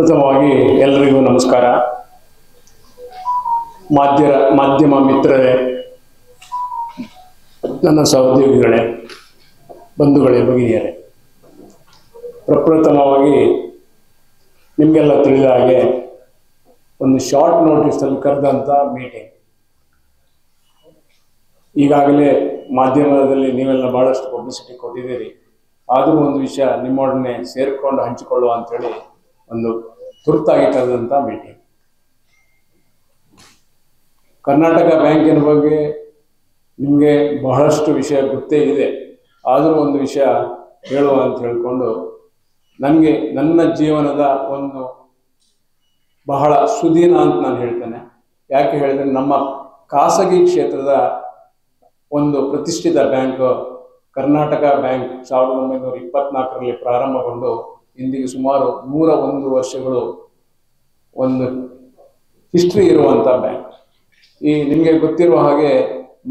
ಪ್ರಥಮವಾಗಿ ಎಲ್ಲರಿಗೂ ನಮಸ್ಕಾರ. ಮಾಧ್ಯಮ ಮಿತ್ರರೇ, ನನ್ನ ಸಹೋದ್ಯೋಗಿಗಳೇ, ಬಂಧುಗಳೇ, ಭಗಿನಿಯರೇ, ಪ್ರಪ್ರಥಮವಾಗಿ ನಿಮಗೆಲ್ಲ ತಿಳಿದ ಹಾಗೆ ಒಂದು ಶಾರ್ಟ್ ನೋಟಿಸಲ್ಲಿ ಕರೆದಂಥ ಮೀಟಿಂಗ್. ಈಗಾಗಲೇ ಮಾಧ್ಯಮದಲ್ಲಿ ನೀವೆಲ್ಲ ಭಾಳಷ್ಟು ಪಬ್ಲಿಸಿಟಿ ಕೊಟ್ಟಿದ್ದೀರಿ. ಆದರೂ ಒಂದು ವಿಷಯ ನಿಮ್ಮೊಡನೆ ಸೇರಿಕೊಂಡು ಹಂಚಿಕೊಳ್ಳುವ ಅಂಥೇಳಿ ಒಂದು ತುರ್ತಾಗಿ ಕರೆದಂಥ ಮೀಟಿಂಗ್. ಕರ್ನಾಟಕ ಬ್ಯಾಂಕಿನ ಬಗ್ಗೆ ನಿಮಗೆ ಬಹಳಷ್ಟು ವಿಷಯ ಗೊತ್ತೇ ಇದೆ. ಆದರೂ ಒಂದು ವಿಷಯ ಹೇಳುವ ಅಂತ ಹೇಳಿಕೊಂಡು, ನನಗೆ ನನ್ನ ಜೀವನದ ಒಂದು ಬಹಳ ಸುದೀನ ಅಂತ ನಾನು ಹೇಳ್ತೇನೆ. ಯಾಕೆ ಹೇಳಿದರೆ, ನಮ್ಮ ಖಾಸಗಿ ಕ್ಷೇತ್ರದ ಒಂದು ಪ್ರತಿಷ್ಠಿತ ಬ್ಯಾಂಕ್ ಕರ್ನಾಟಕ ಬ್ಯಾಂಕ್ 1924ರಲ್ಲಿ ಪ್ರಾರಂಭಗೊಂಡು ಇಂದಿಗೆ ಸುಮಾರು 101 ವರ್ಷಗಳು ಒಂದು ಹಿಸ್ಟ್ರಿ ಇರುವಂಥ ಬ್ಯಾಂಕ್. ಈ ನಿಮಗೆ ಗೊತ್ತಿರುವ ಹಾಗೆ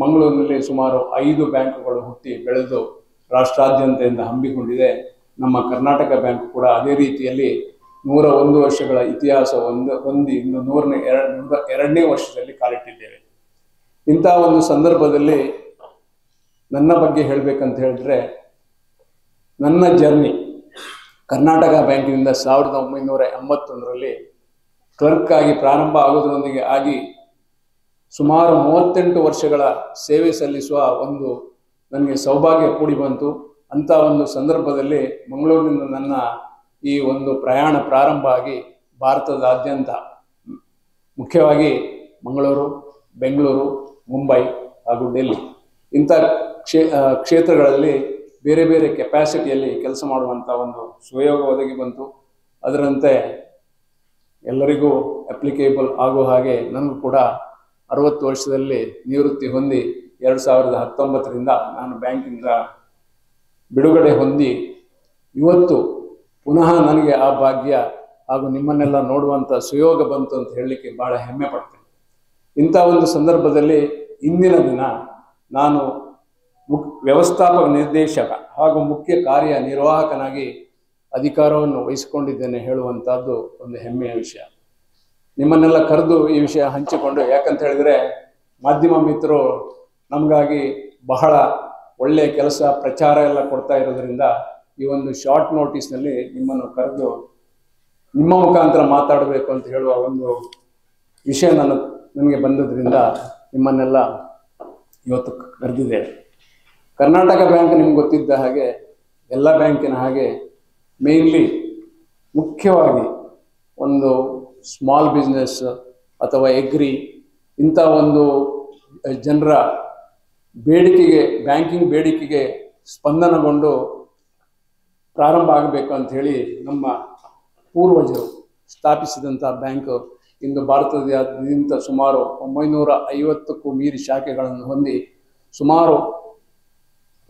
ಮಂಗಳೂರಿನಲ್ಲಿ ಸುಮಾರು 5 ಬ್ಯಾಂಕುಗಳು ಹುಟ್ಟಿ ಬೆಳೆದು ರಾಷ್ಟ್ರಾದ್ಯಂತದಿಂದ ಹಮ್ಮಿಕೊಂಡಿದೆ. ನಮ್ಮ ಕರ್ನಾಟಕ ಬ್ಯಾಂಕ್ ಕೂಡ ಅದೇ ರೀತಿಯಲ್ಲಿ 101 ವರ್ಷಗಳ ಇತಿಹಾಸ ಹೊಂದಿ ಇನ್ನು 102ನೇ ವರ್ಷದಲ್ಲಿ ಕಾಲಿಟ್ಟಿದ್ದೇವೆ. ಇಂಥ ಒಂದು ಸಂದರ್ಭದಲ್ಲಿ ನನ್ನ ಬಗ್ಗೆ ಹೇಳಬೇಕಂತ ಹೇಳಿದ್ರೆ, ನನ್ನ ಜರ್ನಿ ಕರ್ನಾಟಕ ಬ್ಯಾಂಕಿನಿಂದ 1981ರಲ್ಲಿ ಕ್ಲರ್ಕ್ ಆಗಿ ಪ್ರಾರಂಭ ಆಗೋದ್ರೊಂದಿಗೆ ಆಗಿ ಸುಮಾರು 38 ವರ್ಷಗಳ ಸೇವೆ ಸಲ್ಲಿಸುವ ಒಂದು ನನಗೆ ಸೌಭಾಗ್ಯ ಕೂಡಿ ಬಂತು. ಅಂಥ ಒಂದು ಸಂದರ್ಭದಲ್ಲಿ ಮಂಗಳೂರಿನಿಂದ ನನ್ನ ಈ ಒಂದು ಪ್ರಯಾಣ ಪ್ರಾರಂಭ ಆಗಿ ಭಾರತದಾದ್ಯಂತ, ಮುಖ್ಯವಾಗಿ ಮಂಗಳೂರು, ಬೆಂಗಳೂರು, ಮುಂಬೈ ಹಾಗೂ ಡೆಲ್ಲಿ ಇಂಥ ಕ್ಷೇತ್ರಗಳಲ್ಲಿ ಬೇರೆ ಬೇರೆ ಕೆಪಾಸಿಟಿಯಲ್ಲಿ ಕೆಲಸ ಮಾಡುವಂಥ ಒಂದು ಸುಯೋಗ ಒದಗಿ ಬಂತು. ಅದರಂತೆ ಎಲ್ಲರಿಗೂ ಅಪ್ಲಿಕೇಬಲ್ ಆಗೋ ಹಾಗೆ ನನಗೂ ಕೂಡ 60 ವರ್ಷದಲ್ಲಿ ನಿವೃತ್ತಿ ಹೊಂದಿ 2019ರಿಂದ ನಾನು ಬ್ಯಾಂಕಿಂದ ಬಿಡುಗಡೆ ಹೊಂದಿ ಇವತ್ತು ಪುನಃ ನನಗೆ ಆ ಭಾಗ್ಯ ಹಾಗೂ ನಿಮ್ಮನ್ನೆಲ್ಲ ನೋಡುವಂಥ ಸುಯೋಗ ಬಂತು ಅಂತ ಹೇಳಲಿಕ್ಕೆ ಭಾಳ ಹೆಮ್ಮೆ ಪಡ್ತೇನೆ. ಇಂಥ ಒಂದು ಸಂದರ್ಭದಲ್ಲಿ ಇಂದಿನ ದಿನ ನಾನು ವ್ಯವಸ್ಥಾಪಕ ನಿರ್ದೇಶಕ ಹಾಗೂ ಮುಖ್ಯ ಕಾರ್ಯನಿರ್ವಾಹಕನಾಗಿ ಅಧಿಕಾರವನ್ನು ವಹಿಸಿಕೊಂಡಿದ್ದೇನೆ ಹೇಳುವಂಥದ್ದು ಒಂದು ಹೆಮ್ಮೆಯ ವಿಷಯ. ನಿಮ್ಮನ್ನೆಲ್ಲ ಕರೆದು ಈ ವಿಷಯ ಹಂಚಿಕೊಂಡು, ಯಾಕಂತ ಹೇಳಿದರೆ ಮಾಧ್ಯಮ ಮಿತ್ರರು ನಮಗಾಗಿ ಬಹಳ ಒಳ್ಳೆಯ ಕೆಲಸ ಪ್ರಚಾರ ಎಲ್ಲ ಕೊಡ್ತಾ ಇರೋದ್ರಿಂದ ಈ ಒಂದು ಶಾರ್ಟ್ ನೋಟಿಸ್ನಲ್ಲಿ ನಿಮ್ಮನ್ನು ಕರೆದು ನಿಮ್ಮ ಮುಖಾಂತರ ಮಾತಾಡಬೇಕು ಅಂತ ಹೇಳುವ ಒಂದು ವಿಷಯ ನನಗೆ ಬಂದದ್ರಿಂದ ನಿಮ್ಮನ್ನೆಲ್ಲ ಇವತ್ತು ಕರೆದಿದ್ದೇವೆ. ಕರ್ನಾಟಕ ಬ್ಯಾಂಕ್ ನಿಮ್ಗೆ ಗೊತ್ತಿದ್ದ ಹಾಗೆ ಎಲ್ಲ ಬ್ಯಾಂಕಿನ ಹಾಗೆ ಮೇನ್ಲಿ ಮುಖ್ಯವಾಗಿ ಒಂದು ಸ್ಮಾಲ್ ಬಿಸ್ನೆಸ್ ಅಥವಾ ಎಗ್ರಿ ಇಂಥ ಒಂದು ಜನರ ಬೇಡಿಕೆಗೆ, ಬ್ಯಾಂಕಿಂಗ್ ಬೇಡಿಕೆಗೆ ಸ್ಪಂದನಗೊಂಡು ಪ್ರಾರಂಭ ಆಗಬೇಕು ಅಂಥೇಳಿ ನಮ್ಮ ಪೂರ್ವಜರು ಸ್ಥಾಪಿಸಿದಂಥ ಬ್ಯಾಂಕ್ ಇಂದು ಭಾರತದಾದ್ಯಂತ ಸುಮಾರು 950ಕ್ಕೂ ಮೀರಿ ಶಾಖೆಗಳನ್ನು ಹೊಂದಿ ಸುಮಾರು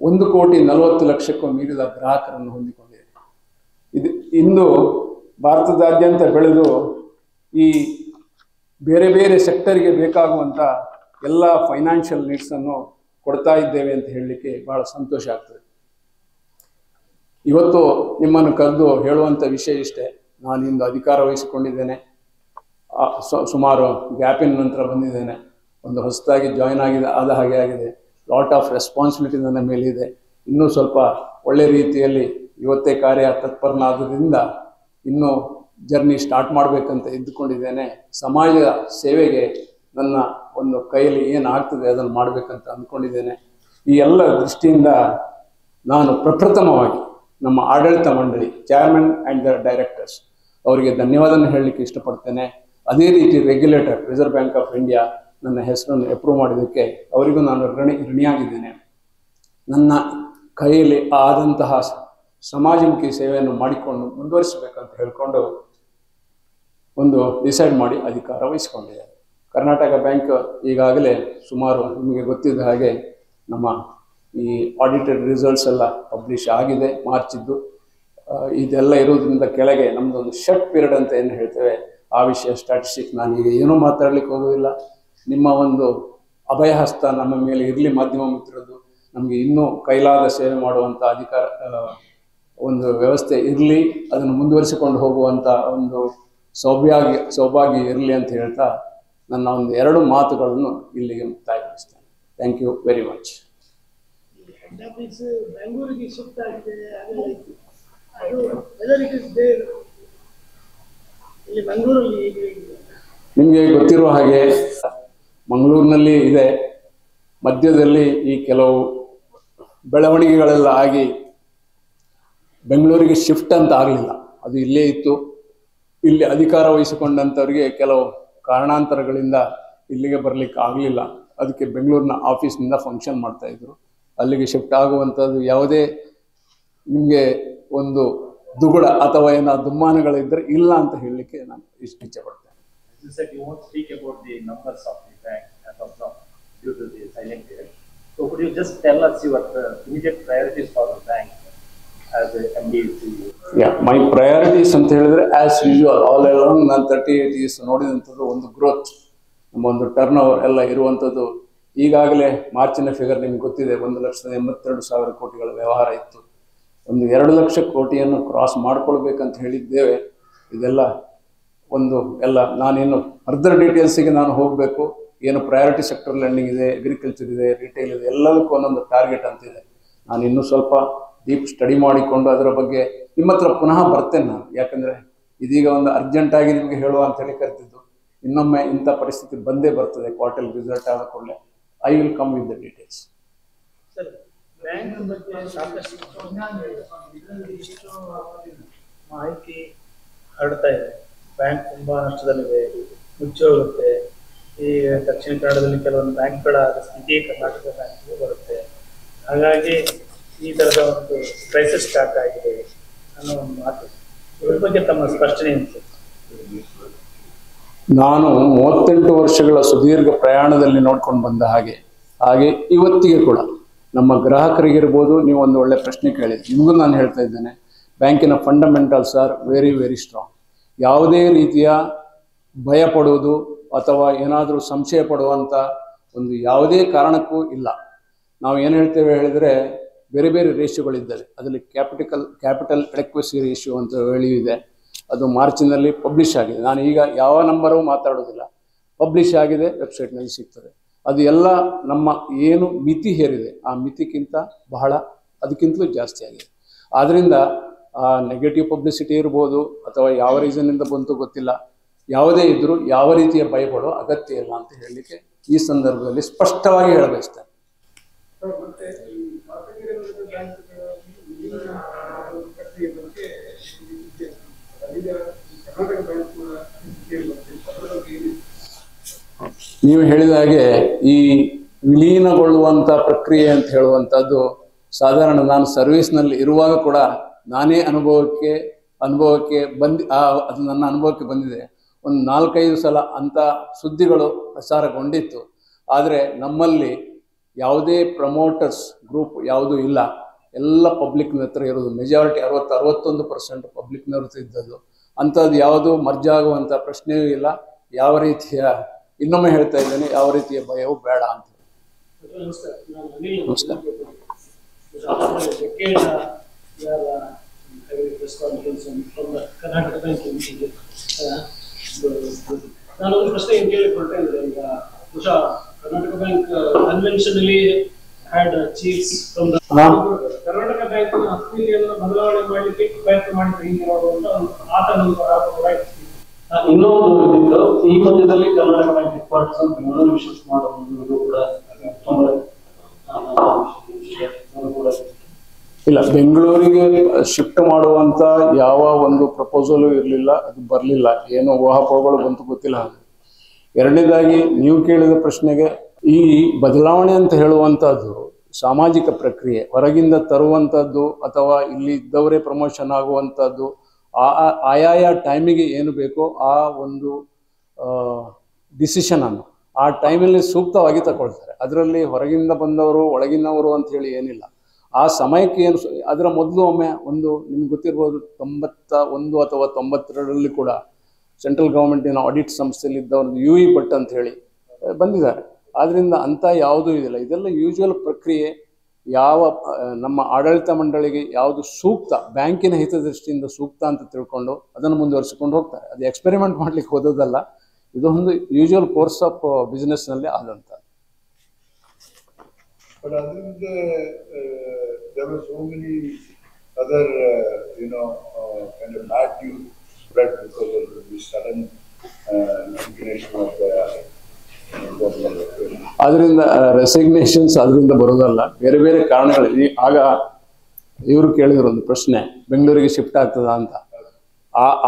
1,40,00,000ಕ್ಕೂ ಮೀರಿದ ಗ್ರಾಹಕರನ್ನು ಹೊಂದಿಕೊಂಡಿದೆ. ಇಂದು ಭಾರತದಾದ್ಯಂತ ಬೆಳೆದು ಈ ಬೇರೆ ಬೇರೆ ಸೆಕ್ಟರ್ಗೆ ಬೇಕಾಗುವಂಥ ಎಲ್ಲ ಫೈನಾನ್ಷಿಯಲ್ ನೀಡ್ಸನ್ನು ಕೊಡ್ತಾ ಇದ್ದೇವೆ ಅಂತ ಹೇಳಲಿಕ್ಕೆ ಭಾಳ ಸಂತೋಷ ಆಗ್ತದೆ. ಇವತ್ತು ನಿಮ್ಮನ್ನು ಕರೆದು ಹೇಳುವಂಥ ವಿಷಯ ಇಷ್ಟೇ. ನಾನು ಇಂದು ಅಧಿಕಾರ ವಹಿಸಿಕೊಂಡಿದ್ದೇನೆ. ಸುಮಾರು ಗ್ಯಾಪಿನ ನಂತರ ಬಂದಿದ್ದೇನೆ. ಒಂದು ಹೊಸದಾಗಿ ಜಾಯ್ನ್ ಆದ ಹಾಗೆ ಆಗಿದೆ. ಲಾಟ್ ಆಫ್ ರೆಸ್ಪಾನ್ಸಿಬಿಲಿಟಿ ನನ್ನ ಮೇಲಿದೆ. ಇನ್ನೂ ಸ್ವಲ್ಪ ಒಳ್ಳೆ ರೀತಿಯಲ್ಲಿ ಇವತ್ತೇ ಕಾರ್ಯ ತತ್ಪರನಾದ್ದರಿಂದ ಇನ್ನೂ ಜರ್ನಿ ಸ್ಟಾರ್ಟ್ ಮಾಡಬೇಕಂತ ಇದ್ದುಕೊಂಡಿದ್ದೇನೆ. ಸಮಾಜ ಸೇವೆಗೆ ನನ್ನ ಒಂದು ಕೈಯಲ್ಲಿ ಏನಾಗ್ತದೆ ಅದನ್ನು ಮಾಡಬೇಕಂತ ಅಂದ್ಕೊಂಡಿದ್ದೇನೆ. ಈ ಎಲ್ಲ ದೃಷ್ಟಿಯಿಂದ ನಾನು ಪ್ರಪ್ರಥಮವಾಗಿ ನಮ್ಮ ಆಡಳಿತ ಮಂಡಳಿ, ಚೇರ್ಮನ್ ಆ್ಯಂಡ್ ದ ಡೈರೆಕ್ಟರ್ಸ್ ಅವರಿಗೆ ಧನ್ಯವಾದನ ಹೇಳಲಿಕ್ಕೆ ಇಷ್ಟಪಡ್ತೇನೆ. ಅದೇ ರೀತಿ regulator reserve bank of India ನನ್ನ ಹೆಸರನ್ನು ಅಪ್ರೂವ್ ಮಾಡಿದ್ದಕ್ಕೆ ಅವರಿಗೂ ನಾನು ಋಣಿಯಾಗಿದ್ದೇನೆ. ನನ್ನ ಕೈಯಲ್ಲಿ ಆದಂತಹ ಸಮಾಜಮುಖಿ ಸೇವೆಯನ್ನು ಮಾಡಿಕೊಂಡು ಮುಂದುವರಿಸಬೇಕಂತ ಹೇಳಿಕೊಂಡು ಒಂದು ಡಿಸೈಡ್ ಮಾಡಿ ಅಧಿಕಾರ ವಹಿಸಿಕೊಂಡಿದೆ. ಕರ್ನಾಟಕ ಬ್ಯಾಂಕ್ ಈಗಾಗಲೇ ಸುಮಾರು ನಿಮಗೆ ಗೊತ್ತಿದ್ದ ಹಾಗೆ ನಮ್ಮ ಈ ಆಡಿಟೆಡ್ ರಿಸಲ್ಟ್ಸ್ ಎಲ್ಲ ಪಬ್ಲಿಷ್ ಆಗಿದೆ. ಮಾರ್ಚಿದ್ದು ಇದೆಲ್ಲ ಇರೋದ್ರಿಂದ ಕೆಳಗೆ ನಮ್ಮದೊಂದು ಶಟ್ ಪೀರಿಯಡ್ ಅಂತ ಏನು ಹೇಳ್ತೇವೆ, ಆ ವಿಷಯ ಸ್ಟ್ಯಾಟಿಸ್ಟಿಕ್ ನಾನೀಗ ಏನೂ ಮಾತಾಡಲಿಕ್ಕೆ ಹೋಗೋದಿಲ್ಲ. ನಿಮ್ಮ ಒಂದು ಅಭಯಹಸ್ತ ನಮ್ಮ ಮೇಲೆ ಇರಲಿ ಮಾಧ್ಯಮ ಮಿತ್ರದ್ದು. ನಮಗೆ ಇನ್ನೂ ಕೈಲಾದ ಸೇವೆ ಮಾಡುವಂಥ ಅಧಿಕಾರ ಒಂದು ವ್ಯವಸ್ಥೆ ಇರಲಿ, ಅದನ್ನು ಮುಂದುವರಿಸಿಕೊಂಡು ಹೋಗುವಂಥ ಒಂದು ಸೌಭಾಗ್ಯ ಇರಲಿ ಅಂತ ಹೇಳ್ತಾ ನನ್ನ ಒಂದು 2 ಮಾತುಗಳನ್ನು ಇಲ್ಲಿಗೆ ಮುಕ್ತಾಯಗೊಳಿಸ್ತೇನೆ. Thank you very much. ಬೆಂಗಳೂರಿಗೆ ಶಿಫ್ಟ್ ಆಗಿದೆ, ನಿಮಗೆ ಗೊತ್ತಿರುವ ಹಾಗೆ ಮಂಗಳೂರಿನಲ್ಲಿ ಇದೆ. ಮಧ್ಯದಲ್ಲಿ ಈ ಕೆಲವು ಬೆಳವಣಿಗೆಗಳೆಲ್ಲ ಆಗಿ ಬೆಂಗಳೂರಿಗೆ ಶಿಫ್ಟ್ ಅಂತ ಆಗಲಿಲ್ಲ, ಅದು ಇಲ್ಲೇ ಇತ್ತು. ಇಲ್ಲಿ ಅಧಿಕಾರ ವಹಿಸಿಕೊಂಡಂಥವ್ರಿಗೆ ಕೆಲವು ಕಾರಣಾಂತರಗಳಿಂದ ಇಲ್ಲಿಗೆ ಬರಲಿಕ್ಕೆ ಆಗಲಿಲ್ಲ. ಅದಕ್ಕೆ ಬೆಂಗಳೂರಿನ ಆಫೀಸ್ನಿಂದ ಫಂಕ್ಷನ್ ಮಾಡ್ತಾಯಿದ್ರು. ಅಲ್ಲಿಗೆ ಶಿಫ್ಟ್ ಆಗುವಂಥದ್ದು ಯಾವುದೇ ನಿಮಗೆ ಒಂದು ದುಗುಡ ಅಥವಾ ಏನೋ ದುಮ್ಮಾನಗಳಿದ್ದರೆ ಇಲ್ಲ ಅಂತ ಹೇಳಲಿಕ್ಕೆ ನಾನು ಇಚ್ಛೆ ಪಡ್ತೇನೆ. You said you won't speak about the numbers of the bank as of now due to the silent period. So could you just tell us your immediate priorities for the bank as a MD? Yeah, my priorities ಅಂತ ಹೇಳಿದ್ರೆ as usual all along ನಾನು 38 years ನೋಡಿದಂಥದ್ದು ಒಂದು growth, ನಮ್ಮ ಒಂದು turn over ಎಲ್ಲ ಇರುವಂಥದ್ದು. ಈಗಾಗಲೇ ಮಾರ್ಚಿನ figure ನಿಮ್ಗೆ ಗೊತ್ತಿದೆ, 1,82,000 ಕೋಟಿಗಳ ವ್ಯವಹಾರ ಇತ್ತು. ಒಂದು 2 ಲಕ್ಷ ಕೋಟಿಯನ್ನು ಕ್ರಾಸ್ ಮಾಡ್ಕೊಳ್ಬೇಕಂತ ಹೇಳಿದ್ದೇವೆ. ಇದೆಲ್ಲ ನಾನಿನ್ನು ಫರ್ದರ್ ಡೀಟೇಲ್ಸಿಗೆ ನಾನು ಹೋಗಬೇಕು. ಏನು ಪ್ರಯಾರಿಟಿ ಸೆಕ್ಟರ್ ಲೆಂಡಿಂಗ್ ಇದೆ, ಅಗ್ರಿಕಲ್ಚರ್ ಇದೆ, ರಿಟೇಲ್ ಇದೆ, ಎಲ್ಲದಕ್ಕೂ ಒಂದೊಂದು ಟಾರ್ಗೆಟ್ ಅಂತಿದೆ. ನಾನು ಇನ್ನೂ ಸ್ವಲ್ಪ ಡೀಪ್ ಸ್ಟಡಿ ಮಾಡಿಕೊಂಡು ಅದರ ಬಗ್ಗೆ ನಿಮ್ಮ ಹತ್ರ ಪುನಃ ಬರ್ತೇನೆ ನಾನು. ಯಾಕಂದರೆ ಇದೀಗ ಒಂದು ಅರ್ಜೆಂಟಾಗಿ ನಿಮಗೆ ಹೇಳುವ ಅಂತೇಳಿ ಕರೆದಿದ್ದು, ಇನ್ನೊಮ್ಮೆ ಇಂಥ ಪರಿಸ್ಥಿತಿ ಬಂದೇ ಬರ್ತದೆ. ಕ್ವಾರ್ಟರ್ ರಿಸಲ್ಟ್ ಆದ ಕೂಡಲೇ I will come with the details. ಮಾಹಿತಿ ಹರಡ್ತಾ ಇದೆ, ಬ್ಯಾಂಕ್ ತುಂಬಾ ನಷ್ಟದಲ್ಲಿದೆ, ಮುಚ್ಚಿ ಹೋಗುತ್ತೆ. ಈ ದಕ್ಷಿಣ ಕನ್ನಡದಲ್ಲಿ ಕೆಲವೊಂದು ಬ್ಯಾಂಕ್ಗಳ ಸ್ಥಿತಿ ಕರ್ನಾಟಕ ಬ್ಯಾಂಕ್ಗೆ ಬರುತ್ತೆ. ಹಾಗಾಗಿ ಈ ತರದ ಒಂದು ಕ್ರೈಸಿಸ್ ಸ್ಟಾರ್ಟ್ ಆಗಿದೆ ಅನ್ನೋ ಒಂದು ಮಾತು. ಇದ್ರ ಬಗ್ಗೆ ತಮ್ಮ ಸ್ಪಷ್ಟನೆ ಏನು? ನಾನು 38 ವರ್ಷಗಳ ಸುದೀರ್ಘ ಪ್ರಯಾಣದಲ್ಲಿ ನೋಡ್ಕೊಂಡು ಬಂದ ಹಾಗೆ ಇವತ್ತಿಗೆ ಕೂಡ ನಮ್ಮ ಗ್ರಾಹಕರಿಗಿರ್ಬೋದು, ನೀವು ಒಂದು ಒಳ್ಳೆ ಪ್ರಶ್ನೆ ಕೇಳಿದ್ರಿ, ನಿಮಗೂ ನಾನು ಹೇಳ್ತಾ ಇದ್ದೇನೆ, ಬ್ಯಾಂಕಿನ fundamentals are very very strong. ಯಾವುದೇ ರೀತಿಯ ಭಯ ಪಡುವುದು ಅಥವಾ ಏನಾದರೂ ಸಂಶಯ ಪಡುವಂಥ ಒಂದು ಯಾವುದೇ ಕಾರಣಕ್ಕೂ ಇಲ್ಲ. ನಾವು ಏನು ಹೇಳ್ತೇವೆ ಹೇಳಿದರೆ, ಬೇರೆ ಬೇರೆ ರೇಷ್ಯೋಗಳಿದ್ದಾವೆ. ಅದರಲ್ಲಿ ಕ್ಯಾಪಿಟಲ್ ಎಡೆಕ್ವಸಿ ರೇಷ್ಯೋ ಅಂತ ಹೇಳಿ ಇದೆ. ಅದು ಮಾರ್ಚಿನಲ್ಲಿ ಪಬ್ಲಿಷ್ ಆಗಿದೆ. ನಾನು ಈಗ ಯಾವ ನಂಬರು ಮಾತಾಡೋದಿಲ್ಲ, ಪಬ್ಲಿಷ್ ಆಗಿದೆ, ವೆಬ್ಸೈಟ್ನಲ್ಲಿ ಸಿಗ್ತದೆ. ಅದು ಎಲ್ಲ ನಮ್ಮ ಏನು ಮಿತಿ ಹೇರಿದೆ ಆ ಮಿತಿಗಿಂತ ಅದಕ್ಕಿಂತಲೂ ಜಾಸ್ತಿ ಆಗಿದೆ. ಆದ್ದರಿಂದ ನೆಗೆಟಿವ್ ಪಬ್ಲಿಸಿಟಿ ಇರ್ಬೋದು ಅಥವಾ ಯಾವ ರೀಸನ್ನಿಂದ ಬಂತು ಗೊತ್ತಿಲ್ಲ, ಯಾವುದೇ ಇದ್ದರೂ ಯಾವ ರೀತಿಯ ಭಯಪಡೋ ಅಗತ್ಯ ಇಲ್ಲ ಅಂತ ಹೇಳಲಿಕ್ಕೆ ಈ ಸಂದರ್ಭದಲ್ಲಿ ಸ್ಪಷ್ಟವಾಗಿ ಹೇಳಬಯಸ್ತೇನೆ. ನೀವು ಹೇಳಿದ ಹಾಗೆ ಈ ವಿಲೀನಗೊಳ್ಳುವಂಥ ಪ್ರಕ್ರಿಯೆ ಅಂತ ಹೇಳುವಂಥದ್ದು ಸಾಧಾರಣ ನಾನು ಸರ್ವಿಸ್ನಲ್ಲಿ ಇರುವಾಗ ಕೂಡ ನಾನೇ ಅನುಭವಕ್ಕೆ ಅದು ನನ್ನ ಅನುಭವಕ್ಕೆ ಬಂದಿದೆ. ಒಂದು 4-5 ಸಲ ಅಂಥ ಸುದ್ದಿಗಳು ಪ್ರಸಾರಗೊಂಡಿತ್ತು. ಆದರೆ ನಮ್ಮಲ್ಲಿ ಯಾವುದೇ ಪ್ರಮೋಟರ್ಸ್ ಗ್ರೂಪ್ ಯಾವುದೂ ಇಲ್ಲ, ಎಲ್ಲ ಪಬ್ಲಿಕ್ನ ಹತ್ರ ಇರೋದು. ಮೆಜಾರಿಟಿ 60-61% ಪಬ್ಲಿಕ್ನವ್ರ ಹತ್ರ ಇದ್ದದ್ದು. ಅಂಥದ್ದು ಯಾವುದು ಮರ್ಜ್ ಆಗುವಂಥ ಪ್ರಶ್ನೆಯೂ ಇಲ್ಲ. ಯಾವ ರೀತಿಯ, ಇನ್ನೊಮ್ಮೆ ಹೇಳ್ತಾ ಇದ್ದೇನೆ, ಯಾವ ರೀತಿಯ ಭಯವೂ ಬೇಡ ಅಂತ. ನಮಸ್ಕಾರ. ನಾನೊಂದು ಪ್ರಶ್ನೆ ಕೇಳಿಕೊಳ್ತಾ ಇದ್ದೆ. ಈಗ ಬಹುಶಃ Karnataka bank conventionally had chiefs from the Karnataka bank ಅಸ್ಮಿತೆಯನ್ನು ಬದಲಾವಣೆ ಮಾಡಲಿಕ್ಕೆ ಪ್ರಯತ್ನ ಮಾಡಿದ್ರೆ ಆತನ ಕೂಡ ಇನ್ನೊಂದು ಈ ಮಧ್ಯದಲ್ಲಿ ಕರ್ನಾಟಕ ಬ್ಯಾಂಕ್ ಹೆಡ್ ಕ್ವಾರ್ಟರ್ಸ್ ಅಂತ ಬೆಂಗಳೂರು ಶಿಫ್ಟ್ ಮಾಡೋದು ಕೂಡ ಇಲ್ಲ, ಬೆಂಗಳೂರಿಗೆ ಶಿಫ್ಟ್ ಮಾಡುವಂಥ ಯಾವ ಒಂದು ಪ್ರಪೋಸಲು ಇರಲಿಲ್ಲ, ಅದು ಬರಲಿಲ್ಲ. ಏನೋ ಊಹಾಪೋಹಗಳು ಬಂತು ಗೊತ್ತಿಲ್ಲ. ಎರಡನೇದಾಗಿ ನೀವು ಕೇಳಿದ ಪ್ರಶ್ನೆಗೆ, ಈ ಬದಲಾವಣೆ ಅಂತ ಹೇಳುವಂಥದ್ದು ಸಾಮಾಜಿಕ ಪ್ರಕ್ರಿಯೆ, ಹೊರಗಿಂದ ತರುವಂಥದ್ದು ಅಥವಾ ಇಲ್ಲಿ ಇದ್ದವರೇ ಪ್ರಮೋಷನ್ ಆಗುವಂಥದ್ದು, ಆಯಾಯ ಟೈಮಿಗೆ ಏನು ಬೇಕೋ ಆ ಒಂದು ಡಿಸಿಷನನ್ನು ಆ ಟೈಮಲ್ಲಿ ಸೂಕ್ತವಾಗಿ ತಗೊಳ್ತಾರೆ. ಅದರಲ್ಲಿ ಹೊರಗಿಂದ ಬಂದವರು ಒಳಗಿನವರು ಅಂತ ಹೇಳಿ ಏನಿಲ್ಲ. ಆ ಸಮಯಕ್ಕೆ ಏನು, ಅದರ ಮೊದಲು ಒಮ್ಮೆ ನಿಮ್ಗೆ ಗೊತ್ತಿರ್ಬೋದು, 91 ಅಥವಾ 92ರಲ್ಲಿ ಕೂಡ ಸೆಂಟ್ರಲ್ ಗೌರ್ಮೆಂಟಿನ ಆಡಿಟ್ ಸಂಸ್ಥೆಯಲ್ಲಿ ಇದ್ದವ್ರದ್ದು UE ಭಟ್ ಅಂತ ಹೇಳಿ ಬಂದಿದ್ದಾರೆ. ಆದ್ದರಿಂದ ಅಂಥ ಯಾವುದೂ ಇದಿಲ್ಲ. ಇದೆಲ್ಲ ಯೂಶುವಲ್ ಪ್ರಕ್ರಿಯೆ. ಯಾವ ನಮ್ಮ ಆಡಳಿತ ಮಂಡಳಿಗೆ ಯಾವುದು ಸೂಕ್ತ, ಬ್ಯಾಂಕಿನ ಹಿತದೃಷ್ಟಿಯಿಂದ ಸೂಕ್ತ ಅಂತ ತಿಳ್ಕೊಂಡು ಅದನ್ನು ಮುಂದುವರಿಸಿಕೊಂಡು ಹೋಗ್ತಾರೆ. ಅದು ಎಕ್ಸ್ಪೆರಿಮೆಂಟ್ ಮಾಡ್ಲಿಕ್ಕೆ ಹೋದದಲ್ಲ, ಇದೊಂದು ಯೂಶುವಲ್ ಕೋರ್ಸ್ ಆಫ್ ಬಿಸ್ನೆಸ್ನಲ್ಲಿ ಆದಂಥ. But other than there were so many other, kind of bad news spread because of the sudden resignation of the ಅದರಿಂದ ರೆಸಿಗ್ನೇಷನ್ಸ್ ಅದರಿಂದ ಬರೋದಲ್ಲ, ಬೇರೆ ಬೇರೆ ಕಾರಣಗಳು. ಆಗ ಇವರು ಕೇಳಿದ್ರು ಒಂದು ಪ್ರಶ್ನೆ, ಬೆಂಗಳೂರಿಗೆ ಶಿಫ್ಟ್ ಆಗ್ತದ ಅಂತ.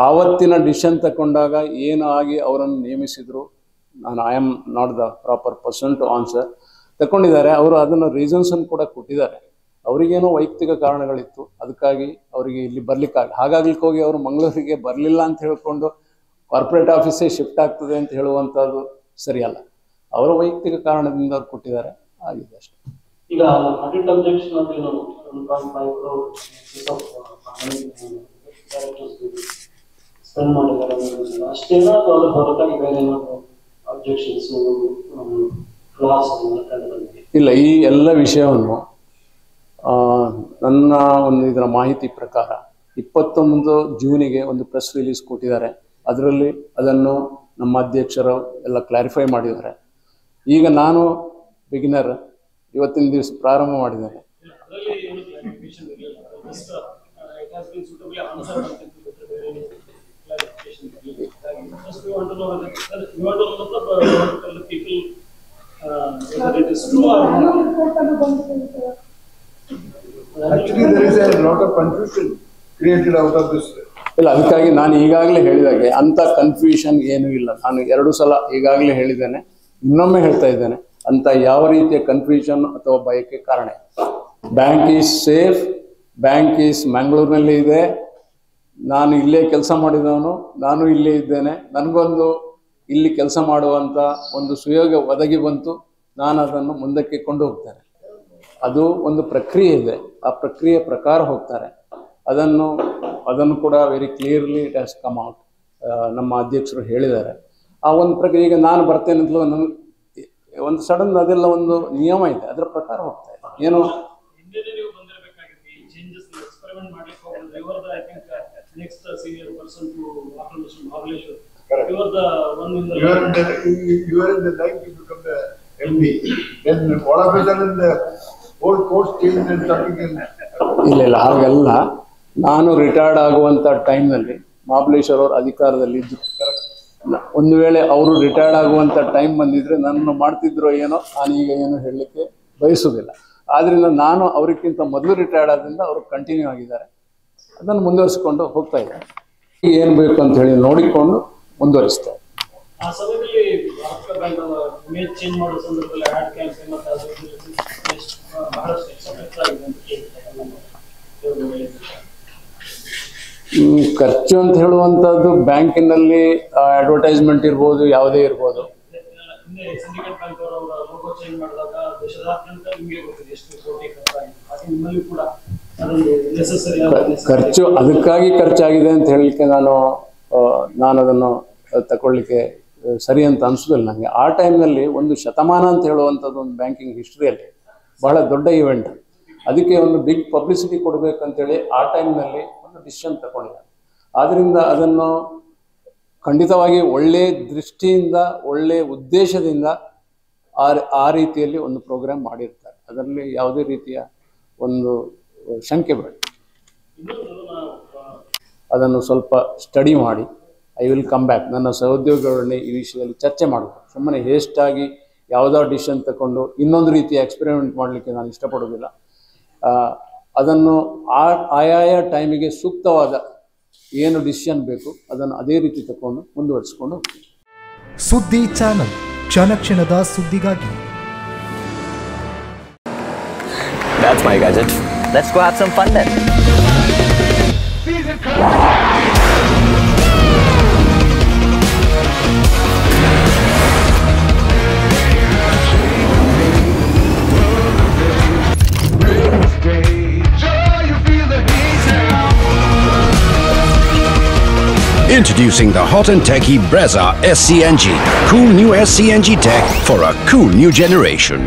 ಆವತ್ತಿನ ಡಿಸಿಷನ್ ತಗೊಂಡಾಗ ಏನು ಆಗಿ ಅವರನ್ನು ನೇಮಿಸಿದ್ರು, ನಾನು I am not the proper person to answer. ತಗೊಂಡಿದ್ದಾರೆ ಅವರು, ಅದನ್ನು ರೀಸನ್ಸನ್ನು ಕೂಡ ಕೊಟ್ಟಿದ್ದಾರೆ. ಅವರಿಗೇನೋ ವೈಯಕ್ತಿಕ ಕಾರಣಗಳಿತ್ತು, ಅದಕ್ಕಾಗಿ ಅವರಿಗೆ ಇಲ್ಲಿ ಬರ್ಲಿಕ್ಕಾಗಲಿ, ಹಾಗಾಗ್ಲಿಕ್ಕೆ ಹೋಗಿ ಅವರು ಮಂಗಳೂರಿಗೆ ಬರಲಿಲ್ಲ ಅಂತ ಹೇಳ್ಕೊಂಡು ಕಾರ್ಪೊರೇಟ್ ಆಫೀಸೇ ಶಿಫ್ಟ್ ಆಗ್ತದೆ ಅಂತ ಹೇಳುವಂಥದ್ದು ಸರಿಯಲ್ಲ. ಅವರ ವೈಯಕ್ತಿಕ ಕಾರಣದಿಂದ ಅವ್ರು ಕೊಟ್ಟಿದ್ದಾರೆ, ಆಗಿದೆ ಅಷ್ಟೇ. ಈಗ ಆಡಿಟ್ ಅಬ್ಜೆಕ್ಷನ್ ಅಂತ ಏನು 1.5 crore ಸ್ಪೆಂಡ್ ಮಾಡಿದ್ದಾರೆ ಅಷ್ಟೇನಾ, ಅಥವಾ ಅದ್ರ ಹೊರತಾಗಿ ಬೇರೆ ಏನಾದ್ರು ಅಬ್ಜೆಕ್ಷನ್ಸ್ ಫ್ಲಾಸ್? ಇಲ್ಲ, ಈ ಎಲ್ಲ ವಿಷಯವನ್ನು ನನ್ನ ಒಂದು ಇದರ ಮಾಹಿತಿ ಪ್ರಕಾರ 21 ಜೂನಿಗೆ ಒಂದು ಪ್ರೆಸ್ ರಿಲೀಸ್ ಕೊಟ್ಟಿದ್ದಾರೆ. ಅದರಲ್ಲಿ ಅದನ್ನು ನಮ್ಮ ಅಧ್ಯಕ್ಷರು ಎಲ್ಲ ಕ್ಲಾರಿಫೈ ಮಾಡಿದ್ದಾರೆ. ಈಗ ನಾನು ಬಿಗಿನರ್, ಇವತ್ತಿನ ದಿವಸ ಪ್ರಾರಂಭ ಮಾಡಿದ್ದೇನೆ. Actually, there is a lot of confusion created out of this. ಇಲ್ಲ, ಅದಕ್ಕಾಗಿ ನಾನು ಈಗಾಗಲೇ ಹೇಳಿದಾಗೆ ಅಂಥ ಕನ್ಫ್ಯೂಷನ್ ಏನೂ ಇಲ್ಲ. ನಾನು 2 ಸಲ ಈಗಾಗಲೇ ಹೇಳಿದ್ದೇನೆ, ಇನ್ನೊಮ್ಮೆ ಹೇಳ್ತಾ ಇದ್ದೇನೆ, ಅಂತ ಯಾವ ರೀತಿಯ ಕನ್ಫ್ಯೂಷನ್ ಅಥವಾ ಭಯಕ್ಕೆ ಕಾರಣ. Bank is safe, bank is ಮ್ಯಾಂಗ್ಳೂರಿನಲ್ಲಿ ಇದೆ, ನಾನು ಇಲ್ಲೇ ಕೆಲಸ ಮಾಡಿದವನು, ನಾನು ಇಲ್ಲೇ ಇದ್ದೇನೆ, ನನಗೊಂದು ಇಲ್ಲಿ ಕೆಲಸ ಮಾಡುವಂಥ ಒಂದು ಸುಯೋಗ ಒದಗಿ ಬಂತು, ನಾನು ಅದನ್ನು ಮುಂದಕ್ಕೆ ಕೊಂಡು ಹೋಗ್ತೇನೆ. ಅದು ಒಂದು ಪ್ರಕ್ರಿಯೆ ಇದೆ, ಆ ಪ್ರಕ್ರಿಯೆ ಪ್ರಕಾರ ಹೋಗ್ತಾರೆ. ಅದನ್ನು ಕೂಡ very clearly it has come out. ನಮ್ಮ ಅಧ್ಯಕ್ಷರು ಹೇಳಿದ್ದಾರೆ ಆ ಒಂದು ಪ್ರಕ್ರಿಯೆ. ಈಗ ನಾನು ಬರ್ತೇನೆ ಅಂತಲೂ ನನಗೆ ಒಂದು ಸಡನ್ ಅದೆಲ್ಲ ಒಂದು ನಿಯಮ ಇದೆ, ಅದರ ಪ್ರಕಾರ ಹೋಗ್ತಾ ಇದೆ. ಏನು You are in the line to become the MD. Then all of a sudden the whole course changed and something. ಇಲ್ಲ, ಹಾಗೆಲ್ಲ. ನಾನು ರಿಟೈರ್ಡ್ ಆಗುವಂಥ ಟೈಮ್ನಲ್ಲಿ ಮಹಾಬಲೇಶ್ವರ್ ಅವರು ಅಧಿಕಾರದಲ್ಲಿ ಇದ್ದರು. ಒಂದು ವೇಳೆ ಅವರು ರಿಟೈರ್ಡ್ ಆಗುವಂಥ ಟೈಮ್ ಬಂದಿದ್ರೆ ನನ್ನ ಮಾಡ್ತಿದ್ರು ಏನೋ, ನಾನೀಗ ಏನು ಹೇಳಲಿಕ್ಕೆ ಬಯಸುವುದಿಲ್ಲ. ಆದ್ದರಿಂದ ನಾನು ಅವರಿಗಿಂತ ಮೊದಲು ರಿಟೈರ್ಡ್ ಆದ್ರಿಂದ ಅವರು ಕಂಟಿನ್ಯೂ ಆಗಿದ್ದಾರೆ, ಅದನ್ನು ಮುಂದುವರಿಸಿಕೊಂಡು ಹೋಗ್ತಾ ಇದ್ದಾರೆ. ಏನು ಬೇಕು ಅಂತ ಹೇಳಿ ನೋಡಿಕೊಂಡು ಮುಂದುವರಿಸ್ತಾರೆ. ಆ ಸಮಯದಲ್ಲಿ ಬ್ಯಾಂಕ್ ಇಮೇಜ್ ಚೇಂಜ್ ಮಾಡೋ ಸಂದರ್ಭದಲ್ಲಿ ಆಡ್ ಕ್ಯಾಂಪೇನ್ ಮತ್ತು ಬಹಳಷ್ಟು ಎಕ್ಸೆಪ್ಟ್ ಆಗಿದೆ ಅಂತ ಖರ್ಚು ಅಂತ ಹೇಳುವಂಥದ್ದು ಬ್ಯಾಂಕಿನಲ್ಲಿ ಅಡ್ವರ್ಟೈಸ್ಮೆಂಟ್ ಇರ್ಬೋದು, ಯಾವುದೇ ಇರ್ಬೋದು. ಸಿಂಡಿಕೇಟ್ ಬ್ಯಾಂಕ್ ಅವರ ಲೋಗೋ ಚೇಂಜ್ ಮಾಡಿದಾಗ ದೇಶದಾದ್ಯಂತ ನಿಮಗೆ ಗೊತ್ತಿದೆ ಎಷ್ಟು ಕೋಟಿ ಖರ್ಚಾಗಿದೆ. ಹಾಗೆ ನಿಮ್ಮಲ್ಲಿ ಕೂಡ ಅದೊಂದು ನೆಸೆಸರಿ ಖರ್ಚು, ಅದಕ್ಕಾಗಿ ಖರ್ಚಾಗಿದೆ ಅಂತ ಹೇಳಲಿಕ್ಕೆ ನಾನು ಅದನ್ನು ತಗೊಳ್ಳಿಕ್ಕೆ ಸರಿ ಅಂತ ಅನಿಸೋದಿಲ್ಲ ನನಗೆ. ಆ ಟೈಮ್ನಲ್ಲಿ 1 ಶತಮಾನ ಅಂತ ಹೇಳುವಂಥದ್ದು ಒಂದು ಬ್ಯಾಂಕಿಂಗ್ ಹಿಸ್ಟ್ರಿಯಲ್ಲಿ ಬಹಳ ದೊಡ್ಡ ಇವೆಂಟ್. ಅದಕ್ಕೆ ಒಂದು ಬಿಗ್ ಪಬ್ಲಿಸಿಟಿ ಕೊಡಬೇಕಂತೇಳಿ ಆ ಟೈಮ್ನಲ್ಲಿ ಒಂದು ಡಿಸಿಷನ್ ತಗೊಂಡಿದ್ದಾರೆ. ಆದ್ದರಿಂದ ಅದನ್ನು ಖಂಡಿತವಾಗಿ ಒಳ್ಳೆಯ ದೃಷ್ಟಿಯಿಂದ, ಒಳ್ಳೆಯ ಉದ್ದೇಶದಿಂದ ಆ ರೀತಿಯಲ್ಲಿ ಒಂದು ಪ್ರೋಗ್ರಾಮ್ ಮಾಡಿರ್ತಾರೆ. ಅದರಲ್ಲಿ ಯಾವುದೇ ರೀತಿಯ ಒಂದು ಶಂಕೆ ಬೇಡ. ಅದನ್ನು ಸ್ವಲ್ಪ ಸ್ಟಡಿ ಮಾಡಿ ಐ ವಿಲ್ ಕಮ್ ಬ್ಯಾಕ್. ನನ್ನ ಸಹೋದ್ಯೋಗಿಗಳನ್ನೇ ಈ ವಿಷಯದಲ್ಲಿ ಚರ್ಚೆ ಮಾಡಬೇಕು. ಸುಮ್ಮನೆ ಹೇಸ್ಟಾಗಿ ಯಾವುದೋ ಡಿಸಿಷನ್ ತಗೊಂಡು ಇನ್ನೊಂದು ರೀತಿಯ ಎಕ್ಸ್ಪೆರಿಮೆಂಟ್ ಮಾಡಲಿಕ್ಕೆ ನಾನು ಇಷ್ಟಪಡೋದಿಲ್ಲ. ಅದನ್ನು ಆಯಾಯ ಟೈಮಿಗೆ ಸೂಕ್ತವಾದ ಏನು ಡಿಸಿಷನ್ ಬೇಕು ಅದನ್ನು ಅದೇ ರೀತಿ ತಗೊಂಡು ಮುಂದುವರಿಸಿಕೊಂಡು ಹೋಗ್ತೀವಿ. ಸುದ್ದಿ ಚಾನಲ್, ಕ್ಷಣ ಕ್ಷಣದ ಸುದ್ದಿಗಾಗಿ. That's my gadget. Let's go have some fun then. Introducing the hot and techy Brezza SCNG. Cool new SCNG tech for a cool new generation.